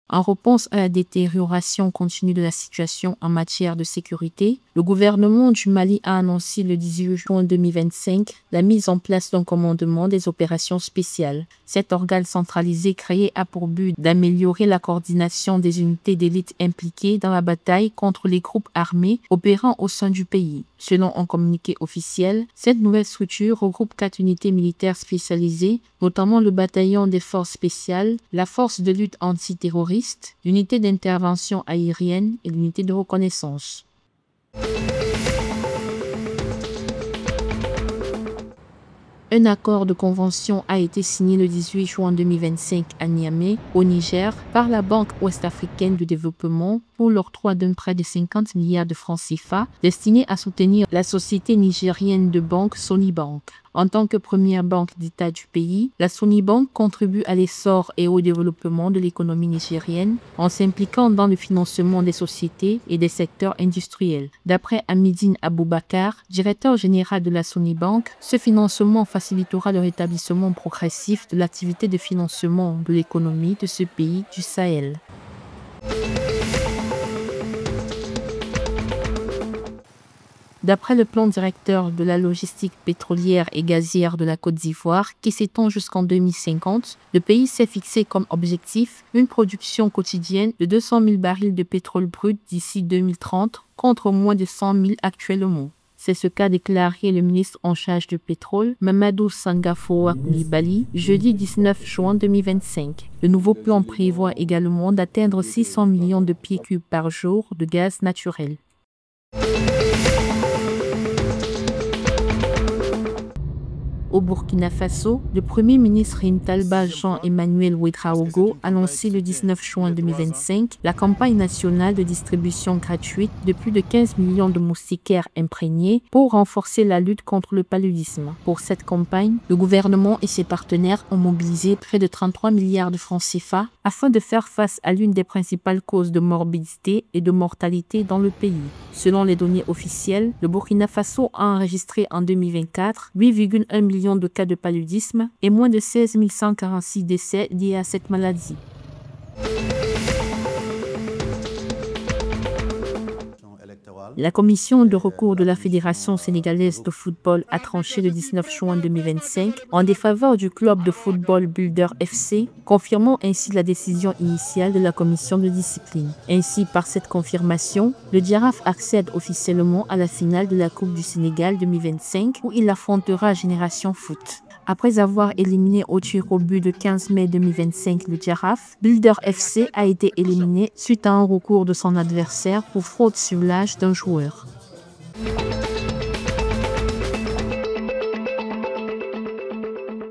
En réponse à la détérioration continue de la situation en matière de sécurité, le gouvernement du Mali a annoncé le 18 juin 2025 la mise en place d'un commandement des opérations spéciales. Cet organe centralisé créé a pour but d'améliorer la coordination des unités d'élite impliquées dans la bataille contre les groupes armés opérant au sein du pays. Selon un communiqué officiel, cette nouvelle structure regroupe 4 unités militaires spécialisées, notamment le bataillon des forces spéciales, la force de lutte antiterroriste, l'unité d'intervention aérienne et l'unité de reconnaissance. Un accord de convention a été signé le 18 juin 2025 à Niamey, au Niger, par la Banque ouest-africaine de développement pour l'octroi d'un prêt de 50 milliards de francs CFA destiné à soutenir la société nigérienne de banque Sonibank. En tant que première banque d'État du pays, la Sonibank contribue à l'essor et au développement de l'économie nigérienne en s'impliquant dans le financement des sociétés et des secteurs industriels. D'après Hamidine Aboubakar, directeur général de la Sonibank, ce financement facilitera le rétablissement progressif de l'activité de financement de l'économie de ce pays du Sahel. D'après le plan directeur de la logistique pétrolière et gazière de la Côte d'Ivoire, qui s'étend jusqu'en 2050, le pays s'est fixé comme objectif une production quotidienne de 200 000 barils de pétrole brut d'ici 2030, contre moins de 100 000 actuellement. C'est ce qu'a déclaré le ministre en charge du pétrole, Mamadou Sangafoua Coulibaly, jeudi 19 juin 2025. Le nouveau plan prévoit également d'atteindre 600 millions de pieds cubes par jour de gaz naturel. Au Burkina Faso, le Premier ministre Rintalba Jean-Emmanuel Ouedraogo a lancé le 19 juin 2025 la campagne nationale de distribution gratuite de plus de 15 millions de moustiquaires imprégnés pour renforcer la lutte contre le paludisme. Pour cette campagne, le gouvernement et ses partenaires ont mobilisé près de 33 milliards de francs CFA afin de faire face à l'une des principales causes de morbidité et de mortalité dans le pays. Selon les données officielles, le Burkina Faso a enregistré en 2024 8,1 millions de cas de paludisme et moins de 16 146 décès liés à cette maladie. La commission de recours de la Fédération sénégalaise de football a tranché le 19 juin 2025 en défaveur du club de football Builder FC, confirmant ainsi la décision initiale de la commission de discipline. Ainsi, par cette confirmation, le Giraffe accède officiellement à la finale de la Coupe du Sénégal 2025 où il affrontera Génération Foot. Après avoir éliminé au tir au but le 15 mai 2025 le Giraffe, Builder FC a été éliminé suite à un recours de son adversaire pour fraude sur l'âge d'un joueur.